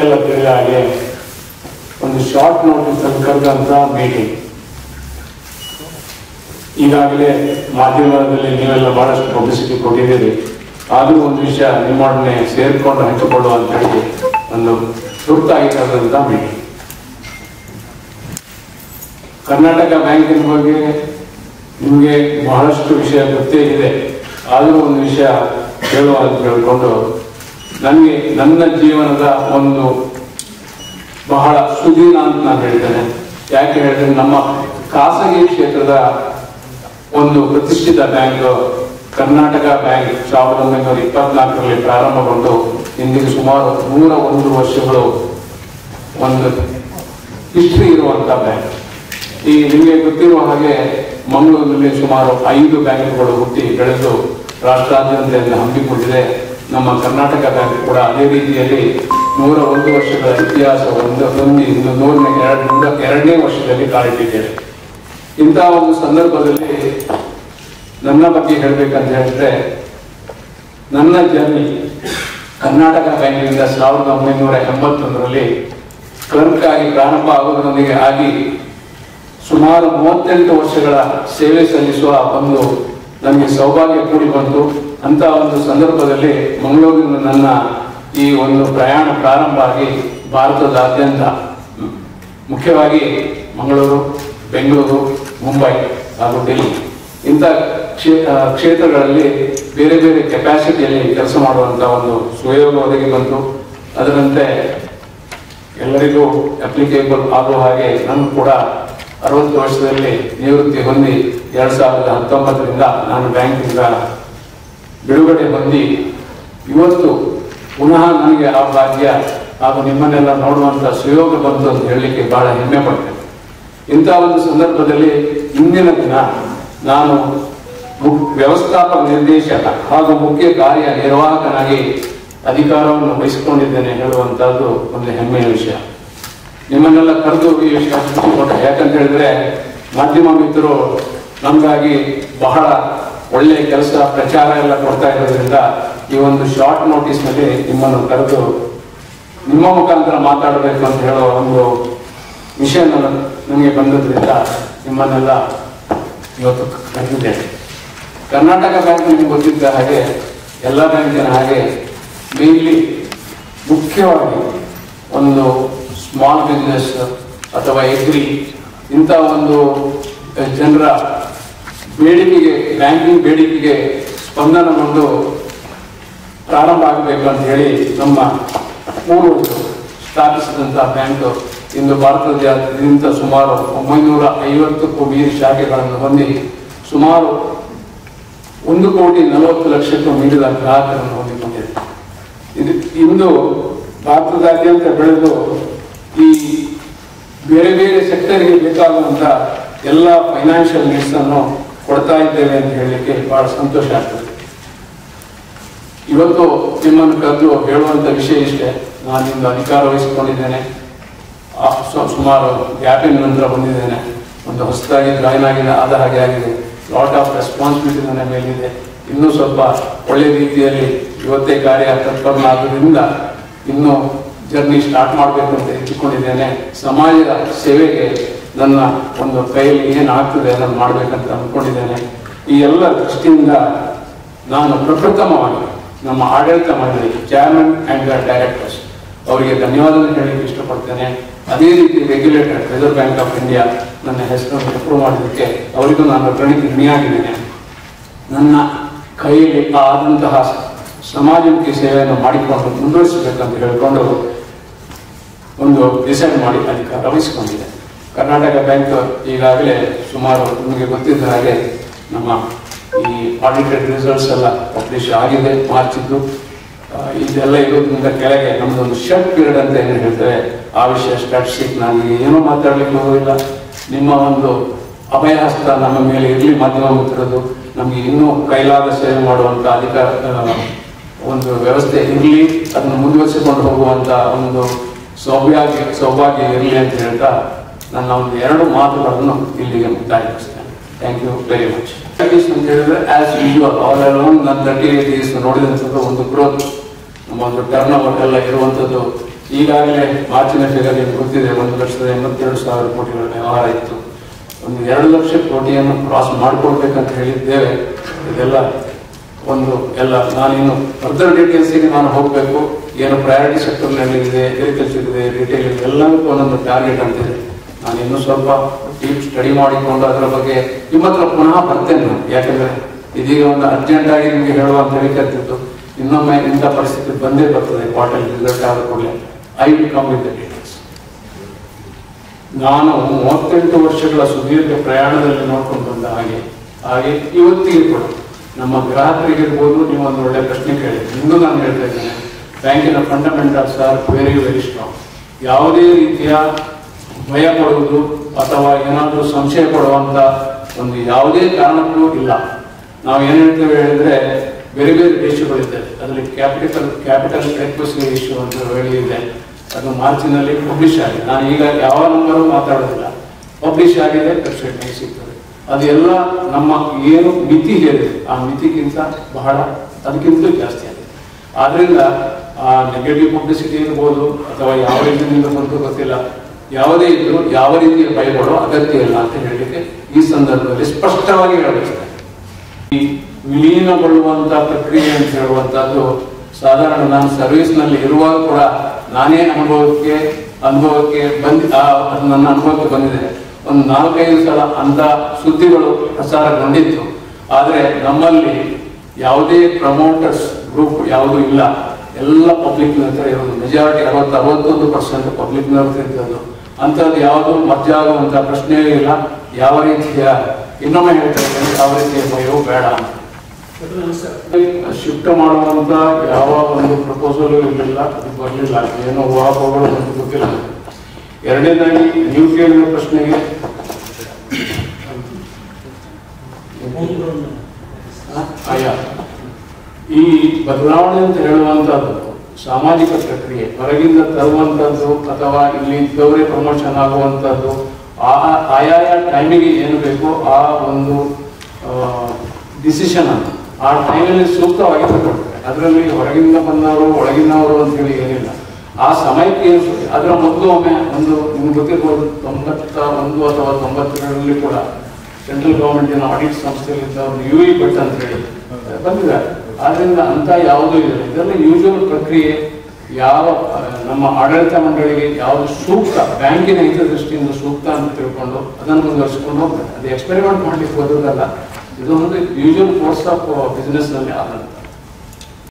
ನಿಮಗೆಲ್ಲ ತಿಳಿದ ಹಾಗೆ ಒಂದು ಶಾರ್ಟ್ ನೋಟಿಸ್ ಅಲ್ಲಿ ಕರೆದಂತ ಮೀಟಿಂಗ್. ಈಗಾಗಲೇ ಮಾಧ್ಯಮದಲ್ಲಿ ನೀವೆಲ್ಲ ಬಹಳಷ್ಟು ಪಬ್ಲಿಸಿಟಿ ಕೊಟ್ಟಿದ್ದೀರಿ. ಆದರೂ ಒಂದು ವಿಷಯ ನಿಮ್ಮೊಡನೆ ಸೇರಿಕೊಂಡು ಹಂಚಿಕೊಳ್ಳುವ ಅಂತ ಹೇಳಿ ಒಂದು ತುರ್ತಾಗಿ ಕರೆದಂತ ಮೀಟಿಂಗ್. ಕರ್ನಾಟಕ ಬ್ಯಾಂಕಿನ ಬಗ್ಗೆ ನಿಮಗೆ ಬಹಳಷ್ಟು ವಿಷಯ ಗೊತ್ತೇ ಇದೆ. ಆದರೂ ಒಂದು ವಿಷಯ ಹೇಳುವ ಅಂತ ಹೇಳಿಕೊಂಡು ನನಗೆ ನನ್ನ ಜೀವನದ ಒಂದು ಬಹಳ ಸುದೀನ ಅಂತ ನಾನು ಹೇಳ್ತೇನೆ. ಯಾಕೆ ಹೇಳಿದ್ರೆ ನಮ್ಮ ಖಾಸಗಿ ಕ್ಷೇತ್ರದ ಒಂದು ಪ್ರತಿಷ್ಠಿತ ಬ್ಯಾಂಕ್ ಕರ್ನಾಟಕ ಬ್ಯಾಂಕ್ 1924ರಲ್ಲಿ ಪ್ರಾರಂಭಗೊಂಡು ಇಂದಿಗೆ ಸುಮಾರು 101 ವರ್ಷಗಳು ಒಂದು ಹಿಸ್ಟ್ರಿ ಇರುವಂತಹ ಬ್ಯಾಂಕ್. ಈ ನಿಮಗೆ ಗೊತ್ತಿರುವ ಹಾಗೆ ಮಂಗಳೂರಿನಲ್ಲಿ ಸುಮಾರು 5 ಬ್ಯಾಂಕ್ಗಳು ಹುಟ್ಟಿ ಬೆಳೆದು ರಾಷ್ಟ್ರಾದ್ಯಂತ ಹಮ್ಮಿಕೊಂಡಿದೆ. ನಮ್ಮ ಕರ್ನಾಟಕ ಬ್ಯಾಂಕ್ ಕೂಡ ಅದೇ ರೀತಿಯಲ್ಲಿ 101 ವರ್ಷಗಳ ಇತಿಹಾಸವನ್ನು ಹೊಂದಿ ಇಂದು 102ನೇ ವರ್ಷದಲ್ಲಿ ಕಾಲಿಟ್ಟಿದ್ದೇವೆ. ಇಂತಹ ಒಂದು ಸಂದರ್ಭದಲ್ಲಿ ನನ್ನ ಬಗ್ಗೆ ಹೇಳಬೇಕಂತ ಹೇಳಿದ್ರೆ, ನನ್ನ ಜರ್ನಿ ಕರ್ನಾಟಕ ಬ್ಯಾಂಕಿನಿಂದ 1981ರಲ್ಲಿ ಕ್ಲರ್ಕ್ ಆಗಿ ಪ್ರಾರಂಭ ಆಗುವುದರೊಂದಿಗೆ ಆಗಿ ಸುಮಾರು 38 ವರ್ಷಗಳ ಸೇವೆ ಸಲ್ಲಿಸುವ ಒಂದು ನನಗೆ ಸೌಭಾಗ್ಯ ಕೂಡಿ ಬಂತು. ಅಂತ ಒಂದು ಸಂದರ್ಭದಲ್ಲಿ ಮಂಗಳೂರಿನ ನನ್ನ ಈ ಒಂದು ಪ್ರಯಾಣ ಪ್ರಾರಂಭ ಆಗಿ ಭಾರತದಾದ್ಯಂತ ಮುಖ್ಯವಾಗಿ ಮಂಗಳೂರು, ಬೆಂಗಳೂರು, ಮುಂಬೈ ಹಾಗೂ ಡೆಲ್ಲಿ ಇಂಥ ಕ್ಷೇತ್ರಗಳಲ್ಲಿ ಬೇರೆ ಬೇರೆ ಕೆಪಾಸಿಟಿಯಲ್ಲಿ ಕೆಲಸ ಮಾಡುವಂಥ ಒಂದು ಸುಯೋಗ ಒದಗಿ ಬಂತು. ಅದರಂತೆ ಎಲ್ಲರಿಗೂ ಅಪ್ಲಿಕೇಬಲ್ ಆಗುವ ಹಾಗೆ ನಾನು ಕೂಡ 60 ವರ್ಷದಲ್ಲಿ ನಿವೃತ್ತಿ ಹೊಂದಿ 2019ರಿಂದ ನಾನು ಬ್ಯಾಂಕಿಂದ ಬಿಡುಗಡೆ ಹೊಂದಿ ಇವತ್ತು ಪುನಃ ನನಗೆ ಆ ಭಾಗ್ಯ ಹಾಗೂ ನಿಮ್ಮನ್ನೆಲ್ಲ ನೋಡುವಂಥ ಸುಯೋಗ ಬಂತು ಅಂತ ಹೇಳಲಿಕ್ಕೆ ಬಹಳ ಹೆಮ್ಮೆ ಪಡ್ತೇನೆ. ಇಂಥ ಒಂದು ಸಂದರ್ಭದಲ್ಲಿ ಇಂದಿನ ದಿನ ನಾನು ವ್ಯವಸ್ಥಾಪಕ ನಿರ್ದೇಶಕ ಹಾಗೂ ಮುಖ್ಯ ಕಾರ್ಯನಿರ್ವಾಹಕನಾಗಿ ಅಧಿಕಾರವನ್ನು ವಹಿಸಿಕೊಂಡಿದ್ದೇನೆ ಹೇಳುವಂತಹದ್ದು ಒಂದು ಹೆಮ್ಮೆಯ ವಿಷಯ. ನಿಮ್ಮನ್ನೆಲ್ಲ ಕರೆದು ಈ ವಿಷಯ ಹಂಚಿಕೊಂಡೆ. ಯಾಕಂತ ಹೇಳಿದ್ರೆ ಮಾಧ್ಯಮ ಮಿತ್ರರು ನಮಗಾಗಿ ಬಹಳ ಒಳ್ಳೆಯ ಕೆಲಸ ಪ್ರಚಾರ ಎಲ್ಲ ಕೊಡ್ತಾ ಇರೋದ್ರಿಂದ ಈ ಒಂದು ಶಾರ್ಟ್ ನೋಟಿಸ್ ನಲ್ಲಿ ನಿಮ್ಮನ್ನು ಕರೆದು ನಿಮ್ಮ ಮುಖಾಂತರ ಮಾತಾಡಬೇಕು ಅಂತ ಹೇಳೋ ಒಂದು ವಿಷಯ ನನಗೆ ಬಂದದ್ರಿಂದ ನಿಮ್ಮನ್ನೆಲ್ಲ ಇವತ್ತು ಕರೆದಿದ್ದೇನೆ. ಕರ್ನಾಟಕ ಬ್ಯಾಂಕ್ ನಿಮ್ಗೆ ಗೊತ್ತಿದ್ದ ಹಾಗೆ ಎಲ್ಲ ಬ್ಯಾಂಕಿನ ಹಾಗೆ ಮೇನ್ಲಿ ಮುಖ್ಯವಾಗಿ ಒಂದು ಸ್ಮಾಲ್ ಬಿಸ್ನೆಸ್ ಅಥವಾ ಎಗ್ರಿ ಇಂಥ ಒಂದು ಜನರ ಬೇಡಿಕೆಗೆ, ಬ್ಯಾಂಕಿಂಗ್ ಬೇಡಿಕೆಗೆ ಸ್ಪಂದನಗೊಂಡು ಪ್ರಾರಂಭ ಆಗಬೇಕು ಅಂತ ಹೇಳಿ ನಮ್ಮ ಪೂರ್ವಜರು ಸ್ಥಾಪಿಸಿದಂತಹ ಬ್ಯಾಂಕ್ ಇಂದು ಭಾರತದಾದ್ಯಂತ ಸುಮಾರು 950ಕ್ಕೂ ಮೀರಿ ಶಾಖೆಗಳನ್ನು ಹೊಂದಿ ಸುಮಾರು 1,40,00,000ಕ್ಕೂ ಮೀರಿದ ಗ್ರಾಹಕರನ್ನು ಹೊಂದಿಕೊಂಡಿದೆ. ಇದು ಇಂದು ಭಾರತದಾದ್ಯಂತ ಬೆಳೆದು ಈ ಬೇರೆ ಬೇರೆ ಸೆಕ್ಟರ್ಗೆ ಬೇಕಾಗುವಂತ ಎಲ್ಲ ಫೈನಾನ್ಷಿಯಲ್ ನೀಡ್ಸ್ ಅನ್ನು ಕೊಡ್ತಾ ಇದ್ದೇವೆ ಅಂತ ಹೇಳಲಿಕ್ಕೆ ಬಹಳ ಸಂತೋಷ ಆಗ್ತದೆ. ಇವತ್ತು ನಿಮ್ಮನ್ನು ಕರೆದು ಹೇಳುವಂತ ವಿಷಯ ಇಷ್ಟೇ. ನಾನು ಇಂದು ಅಧಿಕಾರ ವಹಿಸಿಕೊಂಡಿದ್ದೇನೆ. ಸುಮಾರು ಗ್ಯಾಪಿನ ನಂತರ ಬಂದಿದ್ದೇನೆ. ಒಂದು ಹೊಸದಾಗಿ ಜಾಯಿನ್ ಆದ ಹಾಗೆ ಆಗಿದೆ. ಲಾಟ್ ಆಫ್ ರೆಸ್ಪಾನ್ಸಿಬಿಲಿಟಿ ನನ್ನ ಮೇಲಿದೆ. ಇನ್ನೂ ಸ್ವಲ್ಪ ಒಳ್ಳೆ ರೀತಿಯಲ್ಲಿ ಇವತ್ತೇ ಕಾರ್ಯ ತತ್ಪರನಾದ್ರಿಂದ ಇನ್ನೂ ಜರ್ನಿ ಸ್ಟಾರ್ಟ್ ಮಾಡಬೇಕು ಅಂತ ಇಟ್ಟುಕೊಂಡಿದ್ದೇನೆ. ಸಮಾಜದ ಸೇವೆಗೆ ನನ್ನ ಒಂದು ಕೈಯಲ್ಲಿ ಏನಾಗ್ತದೆ ಅದನ್ನು ಮಾಡಬೇಕಂತ ಅಂದ್ಕೊಂಡಿದ್ದೇನೆ. ಈ ಎಲ್ಲ ದೃಷ್ಟಿಯಿಂದ ನಾನು ಪ್ರಪ್ರಥಮವಾಗಿ ನಮ್ಮ ಆಡಳಿತ ಮಂಡಳಿ ಚೇರ್ಮನ್ ಆ್ಯಂಡ್ ದ ಡೈರೆಕ್ಟರ್ಸ್ ಅವರಿಗೆ ಧನ್ಯವಾದ ಹೇಳಲಿಕ್ಕೆ ಇಷ್ಟಪಡ್ತೇನೆ. ಅದೇ ರೀತಿ regulator reserve bank of India ನನ್ನ ಹೆಸರನ್ನು ಅಪ್ರೂವ್ ಮಾಡೋದಕ್ಕೆ ಅವರಿಗೂ ನಾನು ಋಣಿಯಾಗಿದ್ದೇನೆ. ನನ್ನ ಕೈಯಲ್ಲಿ ಆದಂತಹ ಸಮಾಜಮುಖಿ ಸೇವೆಯನ್ನು ಮಾಡಿಕೊಂಡು ಮುಂದುವರಿಸಬೇಕಂತ ಹೇಳಿಕೊಂಡು ಒಂದು ಡಿಸೈಡ್ ಮಾಡಿ ಅಧಿಕಾರ ವಹಿಸಿಕೊಂಡಿದೆ. ಕರ್ನಾಟಕ ಬ್ಯಾಂಕ್ ಈಗಾಗಲೇ ಸುಮಾರು ನಿಮಗೆ ಗೊತ್ತಿದ್ದ ಹಾಗೆ ನಮ್ಮ ಈ ಆಡಿಟೆಡ್ ರಿಸಲ್ಟ್ಸ್ ಎಲ್ಲ ಪಬ್ಲಿಷ್ ಆಗಿದೆ. ಮಾರ್ಚಿದ್ದು ಇದೆಲ್ಲ ಇರೋದ್ರಿಂದ ಕೆಳಗೆ ನಮ್ಮದೊಂದು ಶರ್ಟ್ ಪೀರಿಯಡ್ ಅಂತ ಏನು ಹೇಳ್ತೇವೆ ಆ ವಿಷಯ ಸ್ಟ್ಯಾಟಿಸ್ಟಿಕ್ ನನಗೆ ಏನೂ ಮಾತಾಡಲಿಕ್ಕೆ ಹೋಗೋದಿಲ್ಲ. ನಿಮ್ಮ ಒಂದು ಅಭಯಹಸ್ತ ನಮ್ಮ ಮೇಲೆ ಇರಲಿ ಮಾಧ್ಯಮ ಮಿತ್ರರು. ನಮಗೆ ಇನ್ನೂ ಕೈಲಾದ ಸೇವೆ ಮಾಡುವಂಥ ಅಧಿಕಾರ ಒಂದು ವ್ಯವಸ್ಥೆ ಇರಲಿ, ಅದನ್ನು ಮುಂದುವರಿಸಿಕೊಂಡು ಹೋಗುವಂಥ ಒಂದು ಸೌಭಾಗ್ಯ ಇರಲಿ ಅಂತ ಹೇಳ್ತಾ ನನ್ನ ಒಂದು 2 ಮಾತುಗಳನ್ನು ಇಲ್ಲಿಗೆ ಮುಕ್ತಾಯಗೊಳಿಸ್ತೇನೆ. Thank you very much. ಅಂತ ಹೇಳಿದ್ರೆ ಆಸ್ ಯೂಶುವಲ್ ಆಲ್ ಅರೌಂಡ್ ನನ್ನ 38 ಇಯರ್ಸ್ ನೋಡಿದಂಥದ್ದು ಒಂದು ಗ್ರೋತ್, ನಮ್ಮ ಒಂದು ಟರ್ನ್ ಓವರ್ ಎಲ್ಲ ಇರುವಂಥದ್ದು ಈಗಾಗಲೇ ಮಾರ್ಚಿನ ಫಿಗರ್ ನಿಮ್ಗೆ ಗೊತ್ತಿದೆ, 1,82,000 ಕೋಟಿಗಳ ವ್ಯವಹಾರ ಇತ್ತು. ಒಂದು 2 ಲಕ್ಷ ಕೋಟಿಯನ್ನು ಕ್ರಾಸ್ ಮಾಡ್ಕೊಳ್ಬೇಕಂತ ಹೇಳಿದ್ದೇವೆ. ಇದೆಲ್ಲ ಎಲ್ಲ ನಾನಿನ್ನು ಫರ್ದರ್ ಡೀಟೇಲ್ಸಿಗೆ ನಾನು ಹೋಗಬೇಕು. ಏನು ಪ್ರಯಾರಿಟಿ ಸೆಕ್ಟರ್ನಲ್ಲಿ ಇದೆ, ಅಗ್ರಿಕಲ್ಚರ್ ಇದೆ, ರಿಟೇಲ್ ಇದೆ, ಎಲ್ಲದಕ್ಕೂ ಒಂದೊಂದು ಟಾರ್ಗೆಟ್ ಅಂತಿದೆ. ನಾನು ಇನ್ನೂ ಸ್ವಲ್ಪ ಡೀಪ್ ಸ್ಟಡಿ ಮಾಡಿಕೊಂಡು ಅದರ ಬಗ್ಗೆ ನಿಮ್ಮ ಹತ್ರ ಪುನಃ ಬರ್ತೇನೆ ನಾನು. ಯಾಕಂದರೆ ಇದೀಗ ಒಂದು ಅರ್ಜೆಂಟಾಗಿ ನಿಮಗೆ ಹೇಳುವಂತ ಹೇಳಿಕತ್ತಿತ್ತು. ಇನ್ನೊಮ್ಮೆ ಇಂಥ ಪರಿಸ್ಥಿತಿ ಬಂದೇ ಬರ್ತದೆ. ಕ್ವಾರ್ಟರ್ ರಿಸಲ್ಟ್ ಆದ ಕೂಡಲೇ I will come with the details. ನಾನು 38 ವರ್ಷಗಳ ಸುದೀರ್ಘ ಪ್ರಯಾಣದಲ್ಲಿ ನೋಡ್ಕೊಂಡು ಬಂದ ಹಾಗೆ ಇವತ್ತಿಗೆ ಕೂಡ ನಮ್ಮ ಗ್ರಾಹಕರಿಗಿರ್ಬೋದು, ನೀವು ಒಂದು ಒಳ್ಳೆ ಪ್ರಶ್ನೆ ಕೇಳಿ, ಇಂದು ನಾನು ಹೇಳ್ತಾ ಇದ್ದೇನೆ, ಬ್ಯಾಂಕಿನ fundamentals are very very strong. ಯಾವುದೇ ರೀತಿಯ ಭಯ ಪಡುವುದು ಅಥವಾ ಏನಾದರೂ ಸಂಶಯ ಪಡುವಂತ ಒಂದು ಯಾವುದೇ ಕಾರಣಕ್ಕೂ ಇಲ್ಲ. ನಾವು ಏನು ಹೇಳ್ತೇವೆ ಹೇಳಿದ್ರೆ, ಬೇರೆ ಬೇರೆ ದೇಶಗಳಿದೆ, ಅದರಲ್ಲಿ ಕ್ಯಾಪಿಟಲ್ ಎಕ್ವಿಟಿ ಇಶ್ಯೂ ಅಂತ ಹೇಳಿ ಇದೆ. ಅದು ಮಾರ್ಚಿನಲ್ಲಿ ಪಬ್ಲಿಷ್ ಆಗಿದೆ. ನಾನು ಈಗ ಯಾವ ನಂಬರು ಮಾತಾಡೋದಿಲ್ಲ, ಪಬ್ಲಿಷ್ ಆಗಿದೆ, ವೆಬ್ಸೈಟ್ನಲ್ಲಿ ಸಿಗ್ತದೆ. ಅದೆಲ್ಲ ನಮ್ಮ ಏನು ಮಿತಿ ಹೇಳಿದೆ ಆ ಮಿತಿಗಿಂತ ಅದಕ್ಕಿಂತ ಜಾಸ್ತಿ ಆಗಿದೆ. ಆದ್ರಿಂದ ಆ ನೆಗೆಟಿವ್ ಪಬ್ಲಿಸಿಟಿ ಇರ್ಬೋದು ಅಥವಾ ಯಾವ ರೀತಿಯಿಂದ ಬಂದು ಗೊತ್ತಿಲ್ಲ, ಯಾವುದೇ ಇದ್ರು ಯಾವ ರೀತಿಯ ಭಯಪಡೋ ಅಗತ್ಯ ಇಲ್ಲ ಅಂತ ಹೇಳಲಿಕ್ಕೆ ಈ ಸಂದರ್ಭದಲ್ಲಿ ಸ್ಪಷ್ಟವಾಗಿ ಹೇಳಬೇಕು. ಈ ವಿಲೀನಗೊಳ್ಳುವಂತ ಪ್ರಕ್ರಿಯೆ ಅಂತ ಹೇಳುವಂತದ್ದು ಸಾಧಾರಣ ನಾನು ಸರ್ವಿಸ್ನಲ್ಲಿ ಇರುವಾಗ ಕೂಡ ನಾನೇ ಅನುಭವಕ್ಕೆ ನನ್ನ ಅನುಭವಕ್ಕೆ ಬಂದಿದೆ. ಒಂದು 4-5 ಸಲ ಅಂತ ಸುದ್ದಿಗಳು ಪ್ರಸಾರಗೊಂಡಿತ್ತು. ಆದರೆ ನಮ್ಮಲ್ಲಿ ಯಾವುದೇ ಪ್ರಮೋಟರ್ಸ್ ಗ್ರೂಪ್ ಯಾವುದೂ ಇಲ್ಲ, ಎಲ್ಲ ಪಬ್ಲಿಕ್ ನಂತರ ಇರೋದು. ಮೆಜಾರಿಟಿ 61% ಪಬ್ಲಿಕ್ ನಂತರ ಇದ್ದದ್ದು. ಅಂಥದ್ದು ಯಾವುದು ಮರ್ಜ್ ಆಗುವಂಥ ಪ್ರಶ್ನೆಯೂ ಇಲ್ಲ. ಯಾವ ರೀತಿಯ ಇನ್ನೊಮ್ಮೆ ಹೇಳ್ತಾ ಇದ್ದೇನೆ, ಯಾವ ರೀತಿಯ ಭಯವೂ ಬೇಡ ಅಂತ. ಶಿಫ್ಟ್ ಮಾಡುವಂತ ಯಾವ ಒಂದು ಪ್ರಪೋಸಲ್ ಇರಲಿಲ್ಲ, ಅದು ಬರಲಿಲ್ಲ. ಏನೋ ಊಹಾಪೋಹಗಳು ಅಂತ ಗೊತ್ತಿಲ್ಲ. ಎರಡನೇದಾಗಿ ನೀವು ಕೇಳಿದ ಪ್ರಶ್ನೆಗೆ ಈ ಬದಲಾವಣೆ ಅಂತ ಹೇಳುವಂತದ್ದು ಸಾಮಾಜಿಕ ಪ್ರಕ್ರಿಯೆ, ಹೊರಗಿಂದ ತರುವಂತದ್ದು ಅಥವಾ ಇಲ್ಲಿ ಇದ್ದವರೇ ಪ್ರಮೋಷನ್ ಆಗುವಂತದ್ದು, ಆಯಾಯ ಟೈಮಿಗೆ ಏನು ಬೇಕೋ ಆ ಒಂದು ಡಿಸಿಷನ್ ಅನ್ನು ಆ ಟೈಮಲ್ಲಿ ಸೂಕ್ತವಾಗಿ ತಗೊಳ್ತಾರೆ. ಅದರಲ್ಲಿ ಹೊರಗಿಂದ ಬಂದವರು ಒಳಗಿನವರು ಅಂತ ಹೇಳಿ ಏನಿಲ್ಲ. ಆ ಸಮಯಕ್ಕೆ ಅದರ ಮೊದಲು ಒಮ್ಮೆ ನಿಮ್ಗೆ ಗೊತ್ತಿರ್ಬೋದು, 91 ಅಥವಾ 92ರಲ್ಲಿ ಕೂಡ ಸೆಂಟ್ರಲ್ ಗವರ್ಮೆಂಟಿನ ಆಡಿಟ್ ಸಂಸ್ಥೆಗಳಿಂದ ಒಂದು UE ಭಟ್ ಅಂತ ಹೇಳಿ ಬಂದಿದ್ದಾರೆ. ಆದ್ರಿಂದ ಅಂತ ಯಾವುದೂ ಇಲ್ಲ. ಇದೆಲ್ಲ ಯೂಶುವಲ್ ಪ್ರಕ್ರಿಯೆ. ಯಾವ ನಮ್ಮ ಆಡಳಿತ ಮಂಡಳಿಗೆ ಯಾವುದು ಸೂಕ್ತ, ಬ್ಯಾಂಕಿನ ಹಿತದೃಷ್ಟಿಯಿಂದ ಸೂಕ್ತ ಅಂತ ತಿಳ್ಕೊಂಡು ಅದನ್ನು ಮುಂದುವರಿಸಿಕೊಂಡು ಹೋಗ್ತಾರೆ. ಅದು ಎಕ್ಸ್ಪೆರಿಮೆಂಟ್ ಮಾಡ್ಲಿಕ್ಕೆ ಹೋದಲ್ಲ, ಇದು ಒಂದು ಯೂಶುವಲ್ ಕೋರ್ಸ್ ಆಫ್ ಬಿಸ್ನೆಸ್ ನಲ್ಲಿ ಆದಂತ.